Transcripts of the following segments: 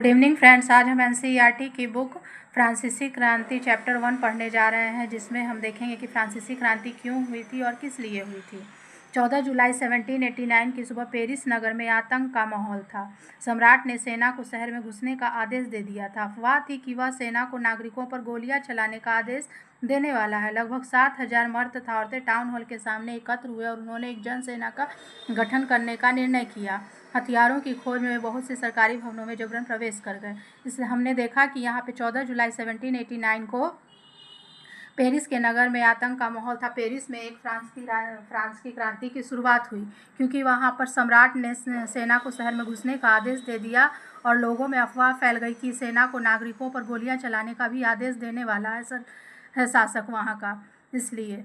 Good evening friends. आज हम NCERT की बुक फ्रांसीसी क्रांति चैप्टर 1 पढ़ने जा रहे हैं, जिसमें हम देखेंगे कि फ्रांसीसी क्रांति क्यों हुई थी और किस लिए हुई थी। 14 जुलाई 1789 की सुबह पेरिस नगर में आतंक का माहौल था। सम्राट ने सेना को शहर में घुसने का आदेश दे दिया था। अफवाह थी कि वह सेना को नागरिकों पर गोलियां चलाने का आदेश देने वाला है। लगभग 7,000 मर्द तथा औरतें टाउन हॉल के सामने एकत्र हुए और उन्होंने एक जन सेना का गठन करने का निर्णय किया। हथियारों की खोज में वे बहुत से सरकारी भवनों में जबरन प्रवेश कर गए। इसलिए हमने देखा कि यहाँ पे 14 जुलाई 1789 को पेरिस के नगर में आतंक का माहौल था। पेरिस में एक फ्रांस की क्रांति की शुरुआत हुई, क्योंकि वहाँ पर सम्राट ने सेना को शहर में घुसने का आदेश दे दिया और लोगों में अफवाह फैल गई कि सेना को नागरिकों पर गोलियां चलाने का भी आदेश देने वाला है शासक वहाँ का। इसलिए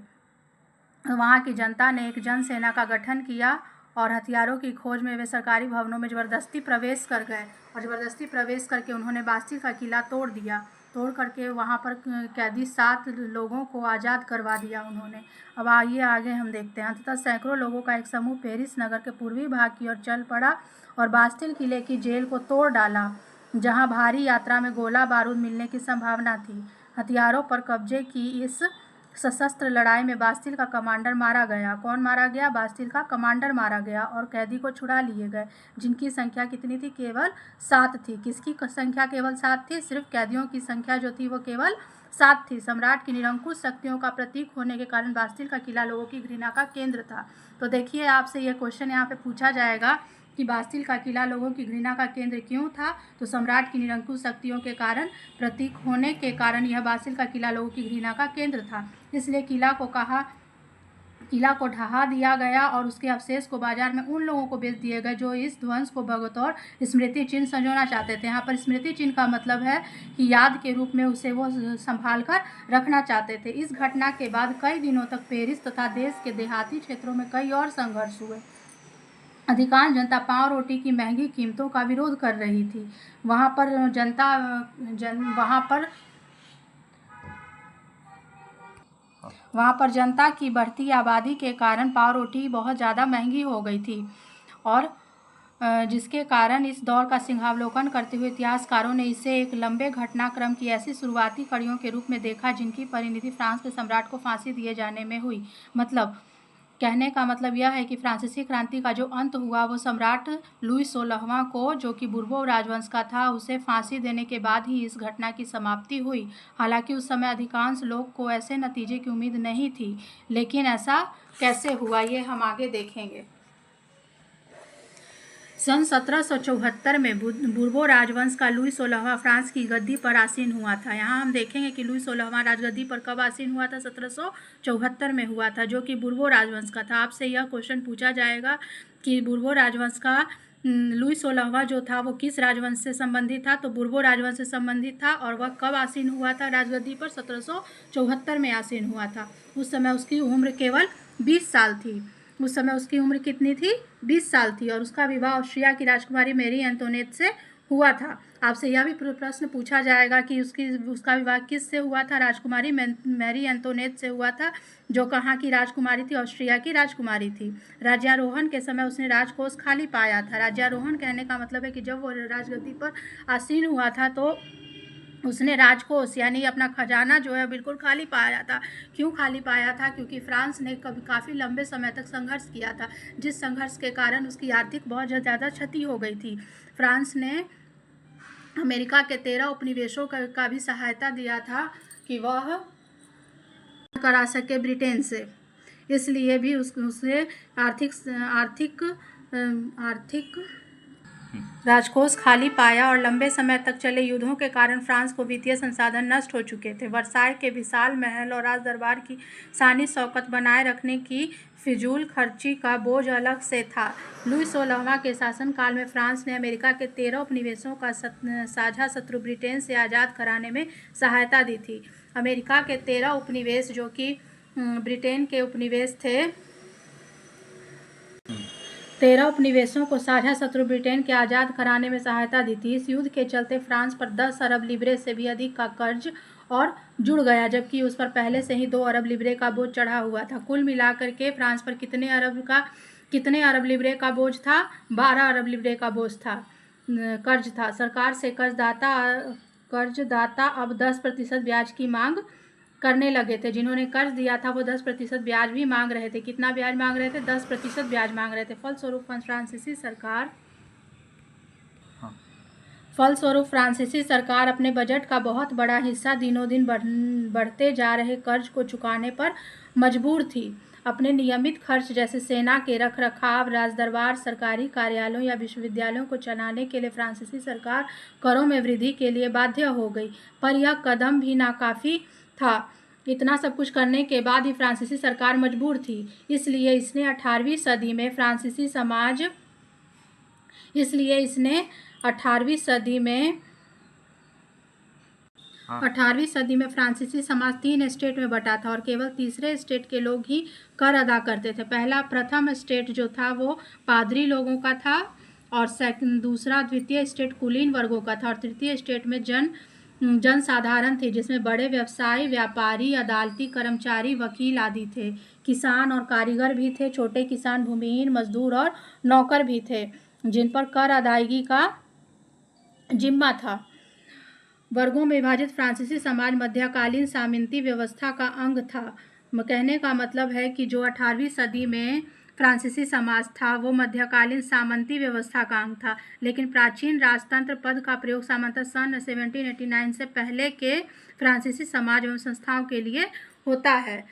वहाँ की जनता ने एक जन सेना का गठन किया और हथियारों की खोज में वे सरकारी भवनों में ज़बरदस्ती प्रवेश कर गए और ज़बरदस्ती प्रवेश करके उन्होंने बास्तिल का किला तोड़ दिया। तोड़ करके वहाँ पर कैदी 7 लोगों को आज़ाद करवा दिया उन्होंने। अब आइए आगे हम देखते हैं। अंततः सैकड़ों लोगों का एक समूह पेरिस नगर के पूर्वी भाग की ओर चल पड़ा और बास्तिल किले की जेल को तोड़ डाला, जहाँ भारी यात्रा में गोला बारूद मिलने की संभावना थी। हथियारों पर कब्जे की इस सशस्त्र लड़ाई में बास्तिल का कमांडर मारा गया। कौन मारा गया? बास्तिल का कमांडर मारा गया और कैदी को छुड़ा लिए गए, जिनकी संख्या कितनी थी? केवल 7 थी। किसकी संख्या केवल 7 थी? सिर्फ कैदियों की संख्या जो थी वो केवल 7 थी। सम्राट की निरंकुश शक्तियों का प्रतीक होने के कारण बास्तिल का किला लोगों की घृणा का केंद्र था। तो देखिए, आपसे यह क्वेश्चन यहाँ पे पूछा जाएगा कि बास्तिल का किला लोगों की घृणा का केंद्र क्यों था? तो सम्राट की निरंकुश शक्तियों के कारण, प्रतीक होने के कारण यह बास्तिल का किला लोगों की घृणा का केंद्र था। इसलिए किला को ढहा दिया गया और उसके अवशेष को बाजार में उन लोगों को बेच दिए गए जो इस ध्वंस को बतौर स्मृति चिन्ह संजोना चाहते थे। यहाँ पर स्मृति चिन्ह का मतलब है कि याद के रूप में उसे वो संभाल कर रखना चाहते थे। इस घटना के बाद कई दिनों तक पेरिस तथा देश के देहाती क्षेत्रों में कई और संघर्ष हुए। अधिकांश जनता पाव रोटी की महंगी कीमतों का विरोध कर रही थी। वहाँ पर जनता की बढ़ती आबादी के कारण पाव रोटी बहुत ज़्यादा महंगी हो गई थी और जिसके कारण इस दौर का सिंहावलोकन करते हुए इतिहासकारों ने इसे एक लंबे घटनाक्रम की ऐसी शुरुआती कड़ियों के रूप में देखा जिनकी परिणति फ्रांस के सम्राट को फांसी दिए जाने में हुई। मतलब कहने का मतलब यह है कि फ्रांसीसी क्रांति का जो अंत हुआ वो सम्राट लुई 16वां को, जो कि बुर्बो राजवंश का था, उसे फांसी देने के बाद ही इस घटना की समाप्ति हुई। हालांकि उस समय अधिकांश लोग को ऐसे नतीजे की उम्मीद नहीं थी, लेकिन ऐसा कैसे हुआ ये हम आगे देखेंगे। सन 1774 में बुर्बो राजवंश का लुई 16वां फ्रांस की गद्दी पर आसीन हुआ था। यहाँ हम देखेंगे कि लुई 16वां राजगद्दी पर कब आसीन हुआ था? 1774 में हुआ था, जो कि बुर्बो राजवंश का था। आपसे यह क्वेश्चन पूछा जाएगा कि बुर्बो राजवंश का लुई 16वां जो था वो किस राजवंश से संबंधित था? तो बुर्बो राजवंश से संबंधित था। और वह कब आसीन हुआ था राजगद्दी पर? 1774 में आसीन हुआ था। उस समय उसकी उम्र केवल 20 साल थी। उस समय उसकी उम्र कितनी थी? 20 साल थी। और उसका विवाह ऑस्ट्रिया की राजकुमारी मैरी एंटोनेट से हुआ था। आपसे यह भी प्रश्न पूछा जाएगा कि उसका विवाह किस से हुआ था? राजकुमारी मैरी एंटोनेट से हुआ था, जो कहाँ की राजकुमारी थी? ऑस्ट्रिया की राजकुमारी थी। राज्यारोहण के समय उसने राजकोष खाली पाया था। राज्यारोहण कहने का मतलब है कि जब वो राजगद्दी पर आसीन हुआ था तो उसने राजकोष यानी अपना खजाना जो है बिल्कुल खाली पाया था। क्यों खाली पाया था? क्योंकि फ्रांस ने काफ़ी लंबे समय तक संघर्ष किया था, जिस संघर्ष के कारण उसकी आर्थिक बहुत ज़्यादा क्षति हो गई थी। फ्रांस ने अमेरिका के 13 उपनिवेशों का भी सहायता दिया था कि वह करा सके ब्रिटेन से। इसलिए भी उसे आर्थिक राजकोष खाली पाया और लंबे समय तक चले युद्धों के कारण फ्रांस को वित्तीय संसाधन नष्ट हो चुके थे। वर्साय के विशाल महल और राज दरबार की शानी शौकत बनाए रखने की फिजूल खर्ची का बोझ अलग से था। लुई 16वां के शासनकाल में फ्रांस ने अमेरिका के 13 उपनिवेशों का साझा शत्रु ब्रिटेन से आज़ाद कराने में सहायता दी थी। अमेरिका के 13 उपनिवेश जो कि ब्रिटेन के उपनिवेश थे, 13 उपनिवेशों को साझा शत्रु ब्रिटेन के आज़ाद कराने में सहायता दी थी। इस युद्ध के चलते फ्रांस पर 10 अरब लिब्रे से भी अधिक का कर्ज और जुड़ गया, जबकि उस पर पहले से ही 2 अरब लिब्रे का बोझ चढ़ा हुआ था। कुल मिलाकर के फ्रांस पर कितने अरब लिब्रे का बोझ था? 12 अरब लिब्रे का बोझ था। कर्ज था। सरकार से कर्जदाता अब 10% ब्याज की मांग करने लगे थे। जिन्होंने कर्ज दिया था वो 10% ब्याज भी मांग रहे थे। कितना ब्याज मांग रहे थे? 10% ब्याज मांग रहे थे। फलस्वरूप फ्रांसीसी सरकार अपने बजट का बहुत बड़ा हिस्सा दिनों दिन बढ़ते जा रहे कर्ज को चुकाने पर मजबूर थी। अपने नियमित खर्च जैसे सेना के रखरखाव, राजदरबार, सरकारी कार्यालयों या विश्वविद्यालयों को चलाने के लिए फ्रांसीसी सरकार करों में वृद्धि के लिए बाध्य हो गई। पर यह कदम भी नाकाफी था। इतना सब कुछ करने के बाद भी फ्रांसीसी सरकार मजबूर थी। इसलिए इसने 18वीं सदी में फ्रांसीसी फ्रांसीसी समाज 3 स्टेट में बटा था और केवल तीसरे स्टेट के लोग ही कर अदा करते थे। प्रथम स्टेट जो था वो पादरी लोगों का था और द्वितीय स्टेट कुलीन वर्गों का था और तृतीय स्टेट में जन साधारण थे, जिसमें बड़े व्यवसायी, व्यापारी, अदालती कर्मचारी, वकील आदि थे। किसान और कारीगर भी थे। छोटे किसान, भूमिहीन, मजदूर और नौकर भी थे जिन पर कर अदायगी का जिम्मा था। वर्गों में विभाजित फ्रांसीसी समाज मध्यकालीन सामंती व्यवस्था का अंग था। कहने का मतलब है कि जो 18वीं सदी में फ्रांसीसी समाज था वो मध्यकालीन सामंती व्यवस्था का अंग था। लेकिन प्राचीन राजतंत्र पद का प्रयोग सामान्यतः सन 1789 से पहले के फ्रांसीसी समाज एवं संस्थाओं के लिए होता है।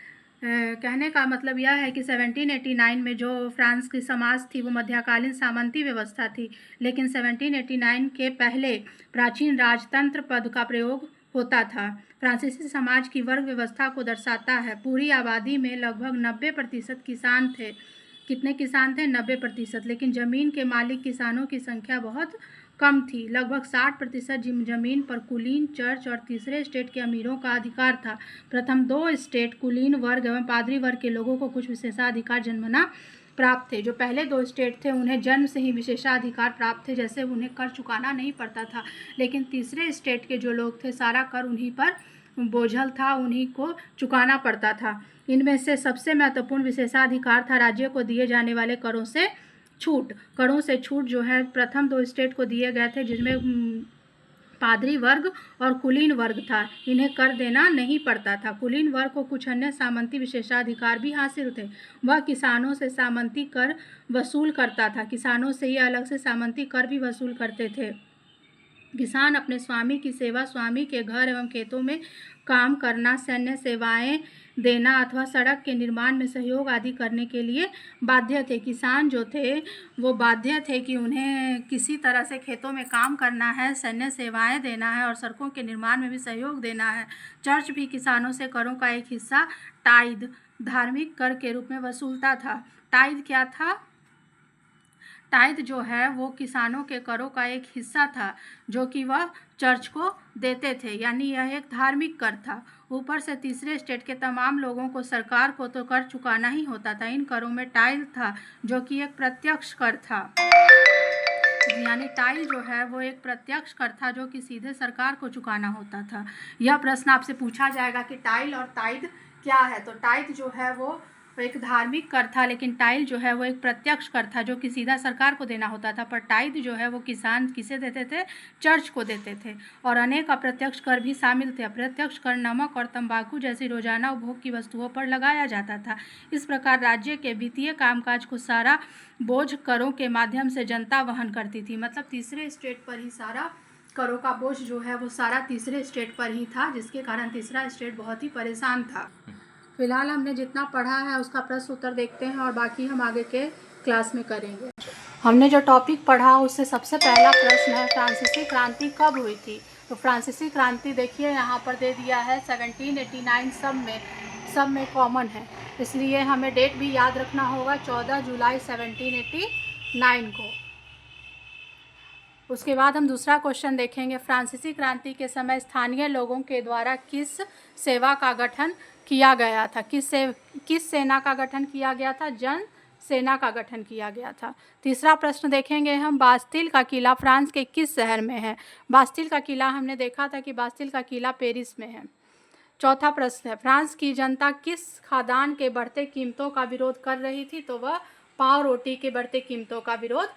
कहने का मतलब यह है कि 1789 में जो फ्रांस की समाज थी वो मध्यकालीन सामंती व्यवस्था थी, लेकिन 1789 के पहले प्राचीन राजतंत्र पद का प्रयोग होता था। फ्रांसीसी समाज की वर्ग व्यवस्था को दर्शाता है। पूरी आबादी में लगभग 90% किसान थे। कितने किसान थे? 90%। लेकिन जमीन के मालिक किसानों की संख्या बहुत कम थी। लगभग 60% जमीन पर कुलीन, चर्च और तीसरे स्टेट के अमीरों का अधिकार था। प्रथम 2 स्टेट कुलीन वर्ग एवं पादरी वर्ग के लोगों को कुछ विशेषाधिकार जन्मना प्राप्त थे। जो पहले 2 स्टेट थे उन्हें जन्म से ही विशेषाधिकार प्राप्त थे, जैसे उन्हें कर चुकाना नहीं पड़ता था। लेकिन तीसरे स्टेट के जो लोग थे सारा कर उन्हीं पर बोझल था, उन्हीं को चुकाना पड़ता था। इनमें से सबसे महत्वपूर्ण विशेषाधिकार था राज्य को दिए जाने वाले करों से छूट जो है प्रथम 2 स्टेट को दिए गए थे, जिसमें पादरी वर्ग और कुलीन वर्ग था। इन्हें कर देना नहीं पड़ता था। कुलीन वर्ग को कुछ अन्य सामंती विशेषाधिकार भी हासिल थे। वह किसानों से सामंती कर वसूल करता था। किसानों से ही अलग से सामंती कर भी वसूल करते थे। किसान अपने स्वामी की सेवा, स्वामी के घर एवं खेतों में काम करना, सैन्य सेवाएं देना अथवा सड़क के निर्माण में सहयोग आदि करने के लिए बाध्य थे। किसान जो थे वो बाध्य थे कि उन्हें किसी तरह से खेतों में काम करना है, सैन्य सेवाएं देना है और सड़कों के निर्माण में भी सहयोग देना है। चर्च भी किसानों से करों का एक हिस्सा टाइद, धार्मिक कर के रूप में वसूलता था। टाइद क्या था? टाइद जो है वो किसानों के करों का एक हिस्सा था जो कि वह चर्च को देते थे, यानी यह एक धार्मिक कर था। ऊपर से तीसरे स्टेट के तमाम लोगों को सरकार को तो कर चुकाना ही होता था। इन करों में टाइल था जो कि एक प्रत्यक्ष कर था, यानी टाइल जो है वो एक प्रत्यक्ष कर था जो कि सीधे सरकार को चुकाना होता था। यह प्रश्न आपसे पूछा जाएगा कि टाइल और टाइद क्या है। तो टाइद जो है वो एक धार्मिक कर था, लेकिन टाइल जो है वो एक प्रत्यक्ष कर था जो कि सीधा सरकार को देना होता था। पर टाइद जो है वो किसान किसे देते थे? चर्च को देते थे। और अनेक अप्रत्यक्ष कर भी शामिल थे। अप्रत्यक्ष कर नमक और तंबाकू जैसी रोजाना उपभोग की वस्तुओं पर लगाया जाता था। इस प्रकार राज्य के वित्तीय कामकाज को सारा बोझ करों के माध्यम से जनता वहन करती थी। मतलब तीसरे स्टेट पर ही सारा करों का बोझ जो है वो सारा तीसरे स्टेट पर ही था, जिसके कारण तीसरा स्टेट बहुत ही परेशान था। फिलहाल हमने जितना पढ़ा है उसका प्रश्न उत्तर देखते हैं और बाकी हम आगे के क्लास में करेंगे। हमने जो टॉपिक पढ़ा उससे सबसे पहला प्रश्न है फ्रांसीसी क्रांति कब हुई थी। तो फ्रांसीसी क्रांति देखिए यहाँ पर दे दिया है 1789, सब में कॉमन है, इसलिए हमें डेट भी याद रखना होगा 14 जुलाई 1789 को। उसके बाद हम दूसरा क्वेश्चन देखेंगे। फ्रांसीसी क्रांति के समय स्थानीय लोगों के द्वारा किस सेवा का गठन किया गया था? किस सेना का गठन किया गया था? जन सेना का गठन किया गया था। तीसरा प्रश्न देखेंगे हम, बास्तिल का किला फ्रांस के किस शहर में है? बास्तिल का किला हमने देखा था कि बास्तिल का किला पेरिस में है। चौथा प्रश्न है, फ्रांस की जनता किस खाद्यान्न के बढ़ते कीमतों का विरोध कर रही थी? तो वह पाव रोटी के बढ़ते कीमतों का विरोध